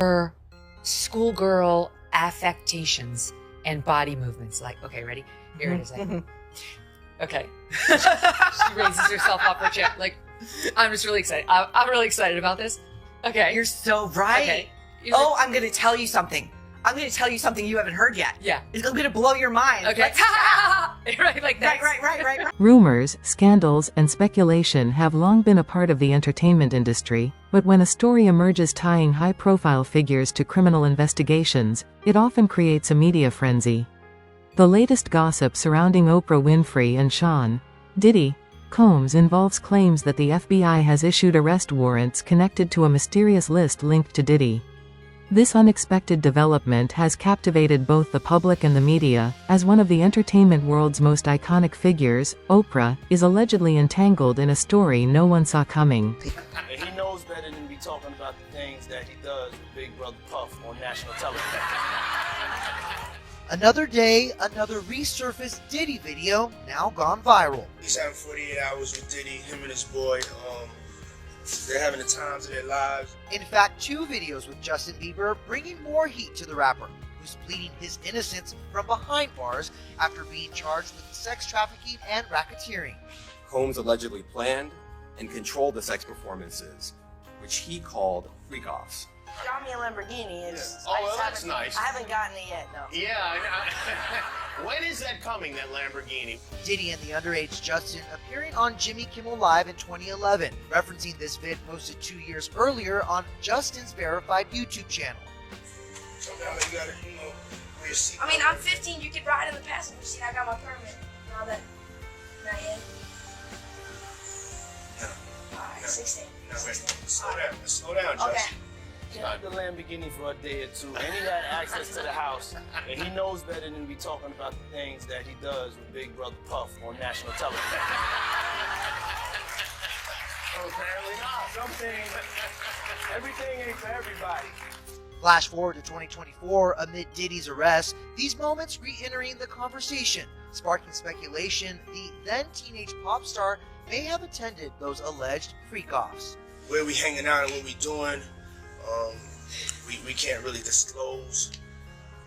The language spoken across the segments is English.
her schoolgirl affectations and body movements. Like, okay, ready? Here it is. Okay. She raises herself off her chair. Like, I'm just really excited. I'm really excited about this. Okay. You're so right. Okay. I'm going to tell you something. I'm going to tell you something you haven't heard yet. Yeah. It's going to blow your mind. Okay. Right, like that. Right. Rumors, scandals, and speculation have long been a part of the entertainment industry, but when a story emerges tying high-profile figures to criminal investigations, it often creates a media frenzy. The latest gossip surrounding Oprah Winfrey and Sean Diddy Combs involves claims that the FBI has issued arrest warrants connected to a mysterious list linked to Diddy. This unexpected development has captivated both the public and the media, as one of the entertainment world's most iconic figures, Oprah, is allegedly entangled in a story no one saw coming. And he knows better than to be talking about the things that he does with Big Brother Puff on national television. Another day, another resurfaced Diddy video, now gone viral. He's having 48 hours with Diddy, him and his boy. They're having the times of their lives. In fact, 2 videos with Justin Bieber bringing more heat to the rapper, who's pleading his innocence from behind bars after being charged with sex trafficking and racketeering. Combs allegedly planned and controlled the sex performances, which he called freak-offs. Got me a Lamborghini. That's nice. I haven't gotten it yet, though. Yeah, when is that coming, that Lamborghini? Diddy and the underage Justin appearing on Jimmy Kimmel Live in 2011, referencing this vid posted 2 years earlier on Justin's verified YouTube channel. So now you gotta, wear your seatbelt. I mean, I'm 15. You could ride in the passenger seat. I got my permit. Now that, not yet. No. All right, 16. No, wait. Slow down, Justin. Okay. He had the Lamborghini for a day or two, and he had access to the house, and he knows better than to be talking about the things that he does with Big Brother Puff on national television. Well, apparently not. Some things, everything ain't for everybody. Flash forward to 2024, amid Diddy's arrest, these moments re-entering the conversation, sparking speculation the then-teenage pop star may have attended those alleged freak-offs. Where we hanging out and what we doing, we can't really disclose,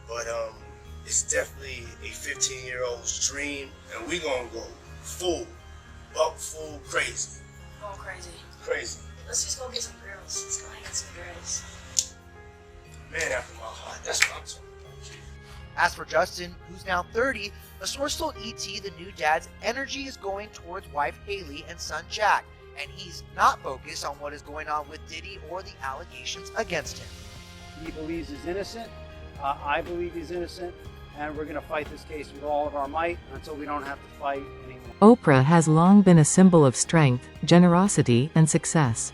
but it's definitely a 15-year-old's dream, and we gonna go full crazy. Going crazy. Crazy. Let's just go get some girls. Let's go hang out some girls. Man after my heart, that's what I'm talking about. As for Justin, who's now 30, a source told ET the new dad's energy is going towards wife Haley and son Jack, and he's not focused on what is going on with Diddy or the allegations against him. He believes he's innocent. I believe he's innocent, and we're going to fight this case with all of our might until we don't have to fight anymore. Oprah has long been a symbol of strength, generosity, and success.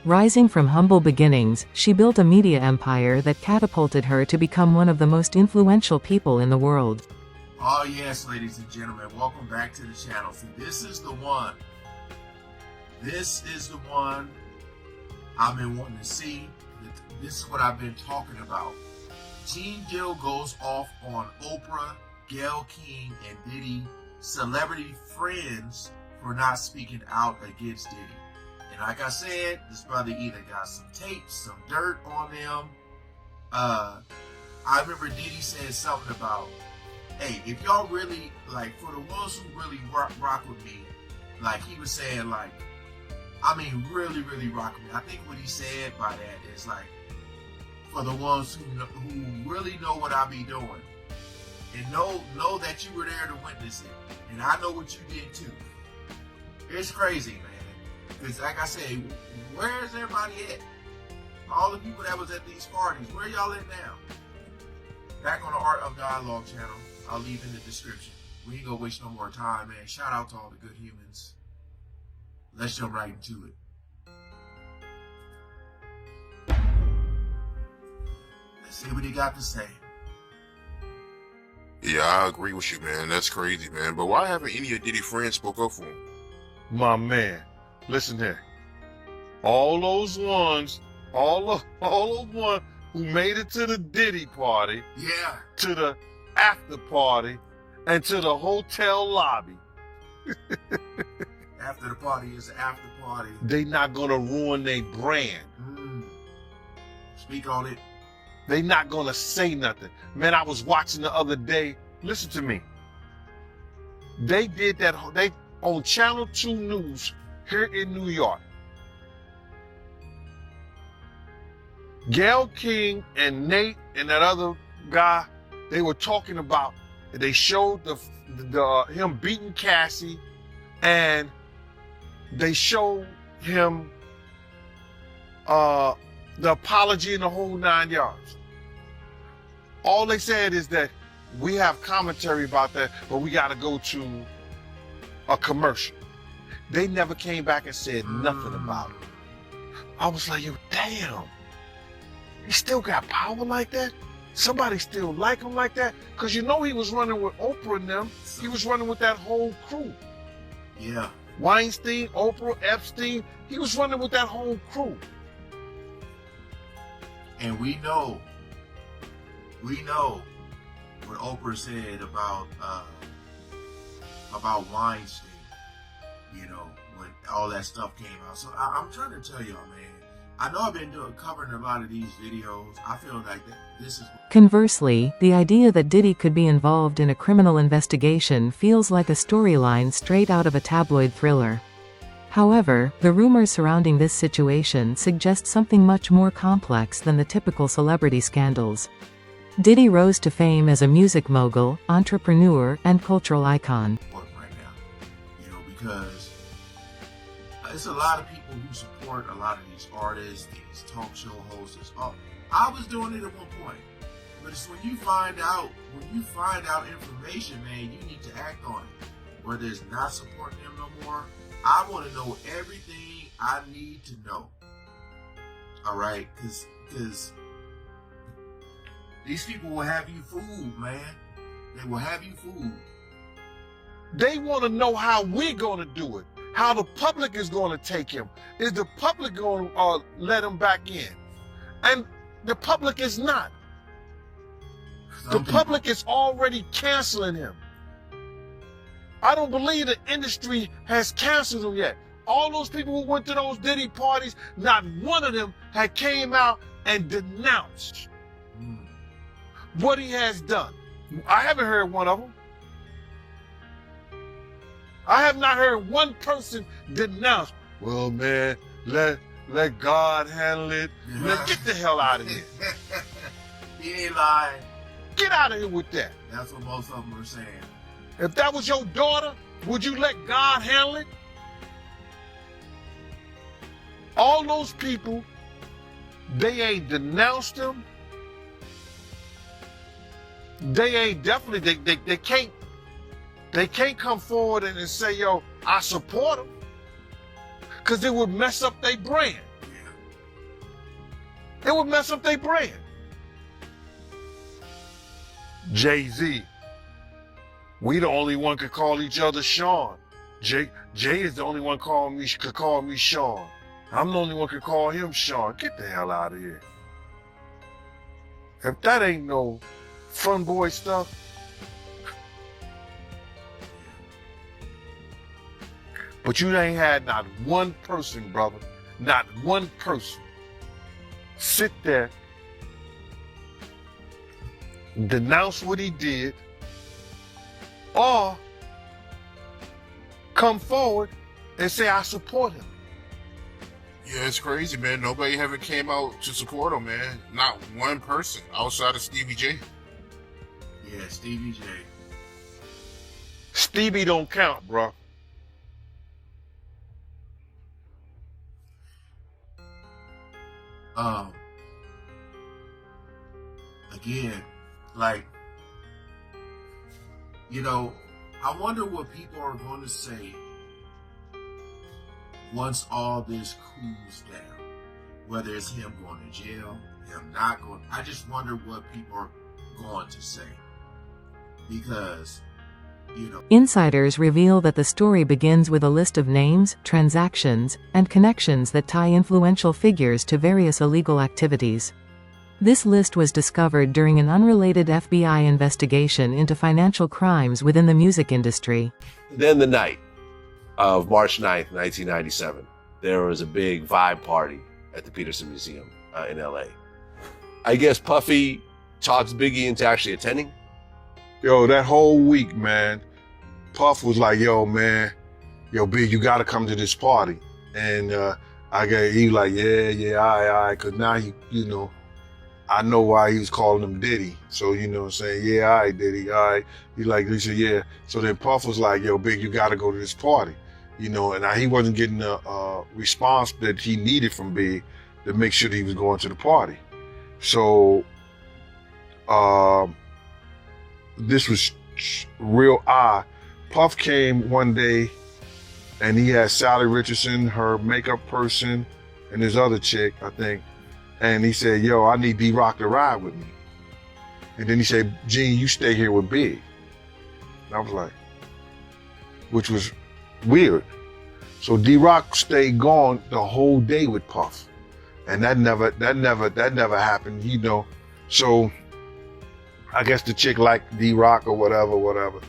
Rising from humble beginnings, she built a media empire that catapulted her to become one of the most influential people in the world. Oh yes, ladies and gentlemen, welcome back to the channel. See, this is the one. This is the one I've been wanting to see. This is what I've been talking about. Gene Gill goes off on Oprah, Gayle King, and Diddy, celebrity friends, for not speaking out against Diddy. And like I said, this brother either got some tape, some dirt on them. I remember Diddy said something about, hey, if y'all really, like, for the ones who really rock with me, like he was saying, like, I mean, really, really rock with me. I think what he said by that is, like, for the ones who really know what I be doing, and know that you were there to witness it, and I know what you did too. It's crazy, man. Because like I said, where is everybody at? All the people that was at these parties, where y'all at now? Back on the Art of Dialogue channel, I'll leave in the description. We ain't gonna waste no more time, man. Shout out to all the good humans. Let's jump right into it. Let's see what he got to say. Yeah, I agree with you, man. That's crazy, man. But why haven't any of Diddy friends spoke up for him? My man, listen here. All those ones who made it to the Diddy party, yeah, to the after party, and to the hotel lobby. After the party is the after party. They not gonna ruin their brand. Speak on it. they not gonna say nothing. Man, I was watching the other day. Listen to me. They did that. They on Channel 2 News here in New York. Gail King and Nate and that other guy, they were talking about. They showed him beating Cassie, and they showed him the apology and the whole 9 yards. All they said is that we have commentary about that, but we got to go to a commercial. They never came back and said nothing about it. I was like, yo, damn, he still got power like that? Somebody still like him like that? Because you know he was running with Oprah and them. He was running with that whole crew. Yeah. Weinstein, Oprah, Epstein. He was running with that whole crew. And we know what Oprah said about Weinstein, you know, when all that stuff came out. So I'm trying to tell y'all, man, I know I've been covering a lot of these videos. I feel like this is... Conversely, the idea that Diddy could be involved in a criminal investigation feels like a storyline straight out of a tabloid thriller. However, the rumors surrounding this situation suggest something much more complex than the typical celebrity scandals. Diddy rose to fame as a music mogul, entrepreneur, and cultural icon. Right now, you know, because there's a lot of people who support a lot of these artists, these talk show hosts. I was doing it at one point, but it's when you find out information, man, you need to act on it. Whether it's not supporting them no more, I want to know everything I need to know. All right, because these people will have you fooled, man. They will have you fooled. They want to know how we're going to do it, how the public is going to take him. Is the public going to let him back in? And the public is not. The public is already canceling him. I don't believe the industry has canceled him yet. All those people who went to those Diddy parties, not one of them had came out and denounced what he has done. I haven't heard one of them. I have not heard one person denounce, well, man, let God handle it. Get the hell out of here. He ain't lying. Get out of here with that. That's what most of them are saying. If that was your daughter, would you let God handle it? All those people, they ain't denounced him. They ain't definitely, they can't come forward and say, yo, I support him. Because it would mess up their brand. It would mess up their brand. Jay-Z. We the only one could call each other Sean. Jay is the only one could call me Sean. I'm the only one could call him Sean. Get the hell out of here. If that ain't no fun boy stuff. But you ain't had not one person, brother, not one person sit there, denounce what he did, or come forward and say, I support him. Yeah, it's crazy, man. Nobody haven't came out to support him, man. Not one person outside of Stevie J. Yeah, Stevie J. Stevie don't count, bro. Again, like, you know, I wonder what people are going to say once all this cools down. Whether it's him going to jail, him not going. I just wonder what people are going to say. Because, you know. Insiders reveal that the story begins with a list of names, transactions, and connections that tie influential figures to various illegal activities. This list was discovered during an unrelated FBI investigation into financial crimes within the music industry. Then the night of March 9th, 1997, there was a big vibe party at the Peterson Museum in LA. I guess Puffy talked Biggie into actually attending. Yo, that whole week, man, Puff was like, yo, man, yo, Big, you gotta come to this party. And he was like, yeah, all right, cause now you know, I know why he was calling him Diddy. So, you know what I'm saying? Yeah, all right, Diddy, all right. He said, yeah. So then Puff was like, yo, Big, you gotta go to this party. You know, and he wasn't getting the response that he needed from Big to make sure that he was going to the party. So, this was real odd. Puff came one day and he had Sally Richardson, her makeup person, and this other chick, I think. And he said, yo, I need D-Rock to ride with me. And then he said, Gene, you stay here with Big. And I was like, which was weird. So D-Rock stayed gone the whole day with Puff. And that never happened, you know. So I guess the chick liked D-Rock or whatever.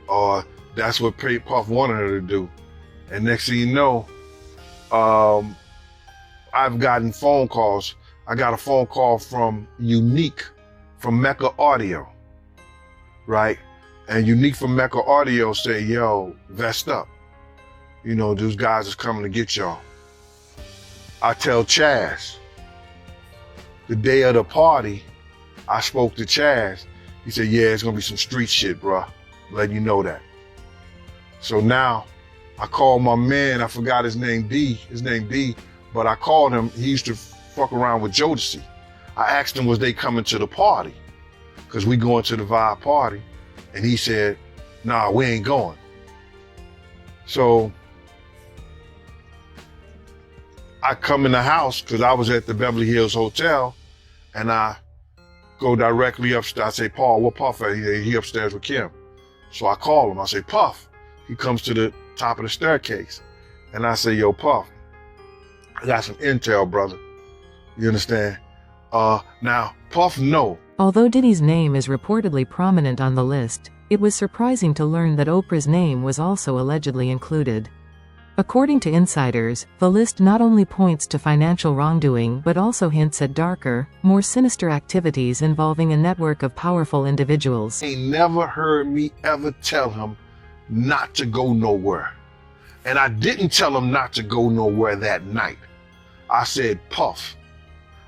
Or that's what Puff wanted her to do. And next thing you know, I've gotten phone calls. I got a phone call from Unique from Mecca Audio, right? And Unique from Mecca Audio say, yo, vest up. You know, those guys is coming to get y'all. I tell Chaz, the day of the party, I spoke to Chaz. He said, yeah, it's gonna be some street shit, bro. Letting you know that. So now I called my man, I forgot his name D, but I called him. He used to fuck around with Jodeci. I asked him, was they coming to the party? Cause we going to the Vibe party. And he said, nah, we ain't going. So I come in the house, cause I was at the Beverly Hills Hotel, and I go directly upstairs. I say, Paul, where Puff at? He upstairs with Kim. So I call him, I say, Puff. He comes to the top of the staircase. And I say, yo, Puff, I got some intel, brother. You understand? Now, Puff, no. Although Diddy's name is reportedly prominent on the list, it was surprising to learn that Oprah's name was also allegedly included. According to insiders, the list not only points to financial wrongdoing but also hints at darker, more sinister activities involving a network of powerful individuals. He never heard me ever tell him not to go nowhere. And I didn't tell him not to go nowhere that night. I said, Puff,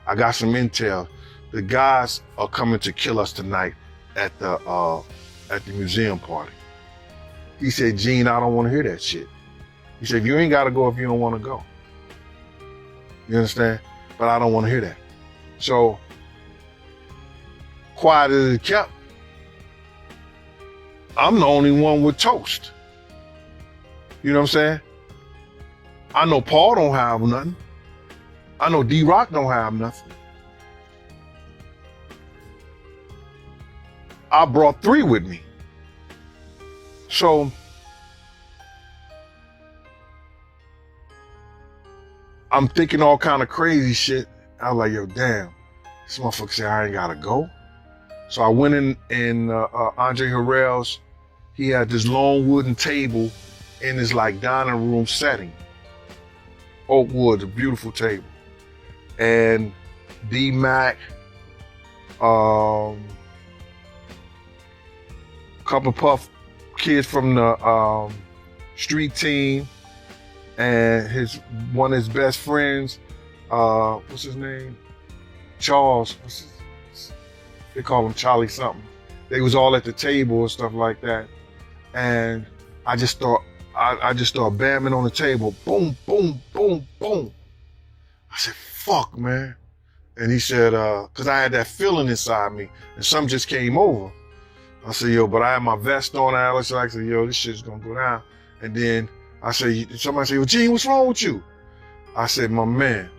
I got some intel. The guys are coming to kill us tonight at the museum party. He said, Gene, I don't want to hear that shit. He said, you ain't got to go if you don't want to go. You understand? But I don't want to hear that. So, quiet as it kept, I'm the only one with toast. You know what I'm saying? I know Paul don't have nothing. I know D-Rock don't have nothing. I brought 3 with me. So, I'm thinking all kind of crazy shit. I was like, yo, damn, this motherfucker said I ain't gotta go. So I went in Andre Harrell's, he had this long wooden table in his like dining room setting. Oak wood, a beautiful table. And D-Mac, couple Puff kids from the street team, and one of his best friends, what's his name? Charles. They call him Charlie something. They was all at the table and stuff like that. And I just started bamming on the table. Boom, boom, boom, boom. I said, fuck, man. And he said, cause I had that feeling inside me and something just came over. I said, yo, but I had my vest on, Alex. I said, yo, this shit's gonna go down. And then I said, somebody said, well, Gene, what's wrong with you? I said, my man,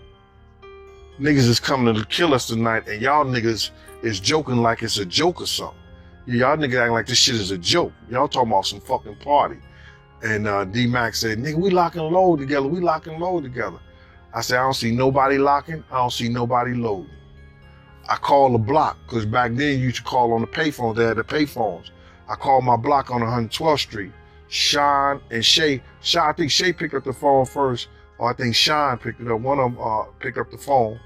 niggas is coming to kill us tonight, and y'all niggas is joking like it's a joke or something. Y'all niggas acting like this shit is a joke. Y'all talking about some fucking party. And D-Mac said, nigga, we locking load together. We locking load together. I said, I don't see nobody locking. I don't see nobody loading. I called the block, because back then you used to call on the payphones. They had the payphones. I called my block on 112th Street. Sean and Shay. I think Shay picked up the phone first, or I think Sean picked it up. One of them picked up the phone.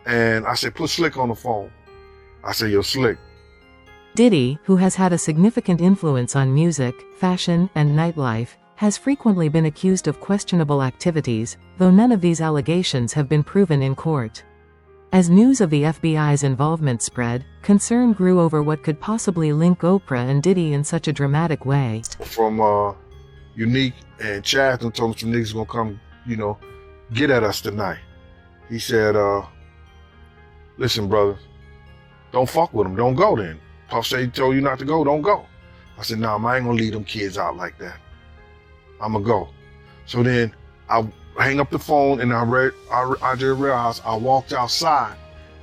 And I said, put Slick on the phone. I said, yo, Slick. Diddy, who has had a significant influence on music, fashion, and nightlife, has frequently been accused of questionable activities, though none of these allegations have been proven in court. As news of the FBI's involvement spread, concern grew over what could possibly link Oprah and Diddy in such a dramatic way. From Unique and Chad told me some niggas gonna come, get at us tonight. He said, listen, brother, don't fuck with them. Don't go then. Puff said he told you not to go. Don't go. I said, nah, I ain't gonna leave them kids out like that. I'ma go. So then I hang up the phone and I just realized I walked outside.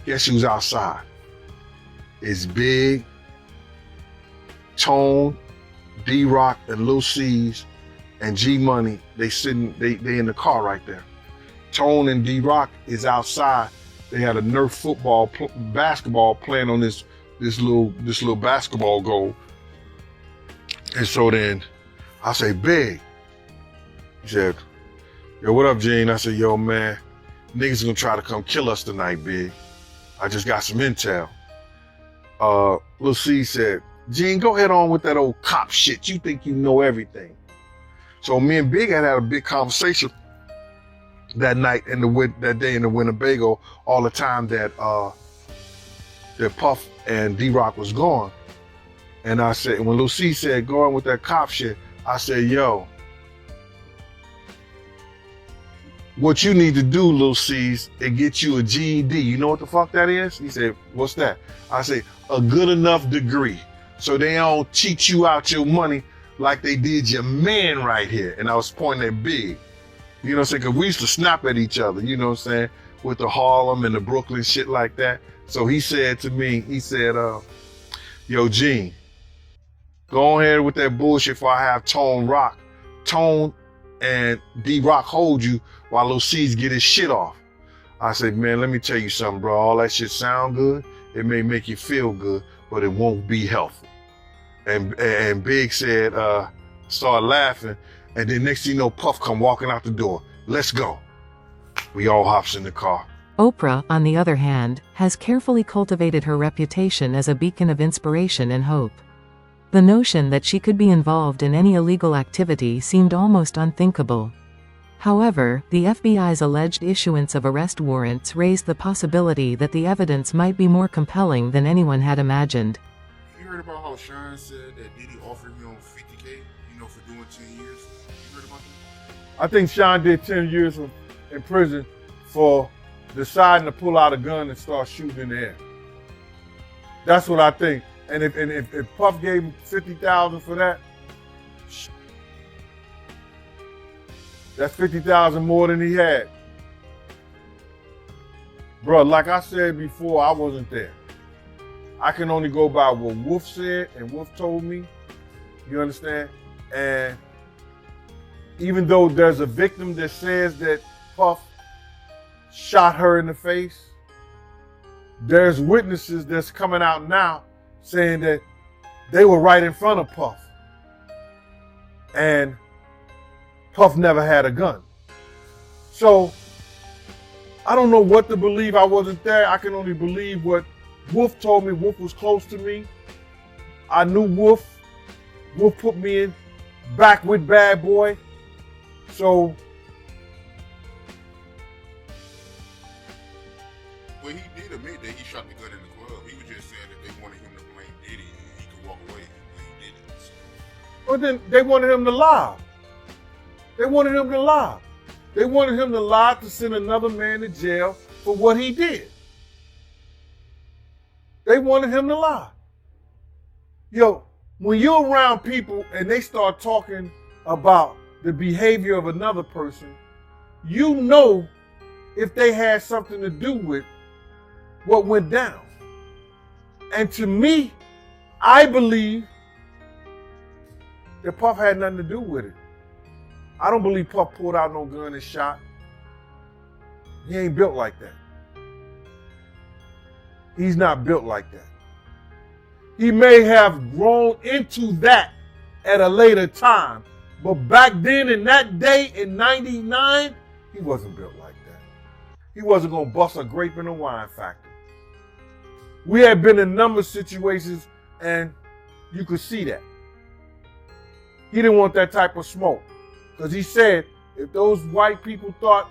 Guess who's outside? It's Big, Tone, D-Rock, and Lil C's, and G-Money. They in the car right there. Tone and D-Rock is outside. They had a Nerf basketball playing on this little basketball goal. And so then I say, Big. He said, yo, what up, Gene? I said, yo, man, niggas gonna try to come kill us tonight, Big. I just got some intel. Lil C said, Gene, go ahead on with that old cop shit. You think you know everything. So me and Big had a big conversation that night that day in the Winnebago, all the time that Puff and D-Rock was gone. And I said, when Lil C said, go on with that cop shit, I said, yo, what you need to do, Lil C's, is get you a GED. You know what the fuck that is? He said, what's that? I said, a good enough degree. So they don't cheat you out your money like they did your man right here. And I was pointing at Big. You know what I'm saying? Because we used to snap at each other, you know what I'm saying? With the Harlem and the Brooklyn shit like that. So he said to me, he said, yo, Gene, go ahead with that bullshit before I have Tone and D-Rock hold you while Lil C's get his shit off. I said, man, let me tell you something, bro. All that shit sound good. It may make you feel good, but it won't be healthy. And Big said, started laughing. And then next thing you know, Puff come walking out the door. Let's go. We all hops in the car. Oprah, on the other hand, has carefully cultivated her reputation as a beacon of inspiration and hope. The notion that she could be involved in any illegal activity seemed almost unthinkable. However, the FBI's alleged issuance of arrest warrants raised the possibility that the evidence might be more compelling than anyone had imagined. You heard about how Sean said that Diddy offered him $50K, for doing 10 years? You heard about that? I think Sean did 10 years in prison for deciding to pull out a gun and start shooting in the air. That's what I think. And if Puff gave him $50,000 for that, that's $50,000 more than he had. Bro, like I said before, I wasn't there. I can only go by what Wolf said and Wolf told me. You understand? And even though there's a victim that says that Puff shot her in the face, there's witnesses that's coming out now saying that they were right in front of Puff. And Puff never had a gun. So I don't know what to believe. I wasn't there. I can only believe what Wolf told me. Wolf was close to me. I knew Wolf. Wolf put me in back with Bad Boy. So well, he did admit that he shot the gun in the club. He was just saying that they wanted him to blame Diddy and he could walk away, but he didn't. So. Well, then they wanted him to lie. They wanted him to lie. They wanted him to lie to send another man to jail for what he did. They wanted him to lie. Yo, when you're around people and they start talking about the behavior of another person, you know if they had something to do with what went down. And to me, I believe that Puff had nothing to do with it. I don't believe Puff pulled out no gun and shot. He ain't built like that. He's not built like that. He may have grown into that at a later time, but back then in that day in 99, he wasn't built like that. He wasn't gonna bust a grape in a wine factory. We had been in a number of situations and you could see that. He didn't want that type of smoke. Because he said, if those white people thought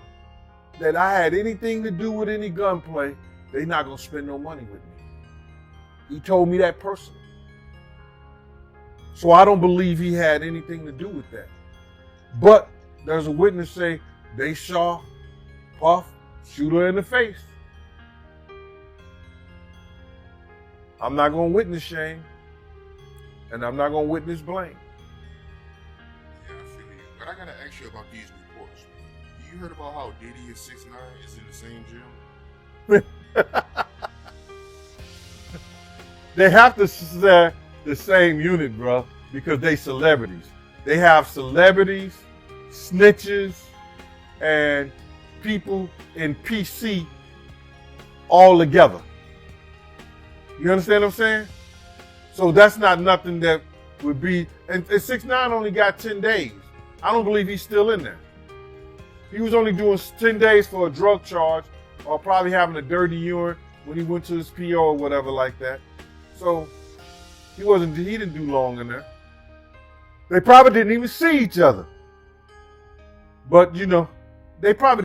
that I had anything to do with any gunplay, they're not going to spend no money with me. He told me that personally. So I don't believe he had anything to do with that. But there's a witness say they saw Puff shoot her in the face. I'm not going to witness shame, and I'm not going to witness blame. Yeah, I feel you. But I gotta ask you about these reports. You heard about how Diddy and 6ix9ine is in the same gym? They have to share the same unit, bro, because they celebrities. They have celebrities, snitches, and people in PC all together. You understand what I'm saying? So that's not nothing that would be, and 6ix9ine only got 10 days. I don't believe he's still in there. He was only doing 10 days for a drug charge or probably having a dirty urine when he went to his PO or whatever like that. So he didn't do long in there. They probably didn't even see each other. But you know, they probably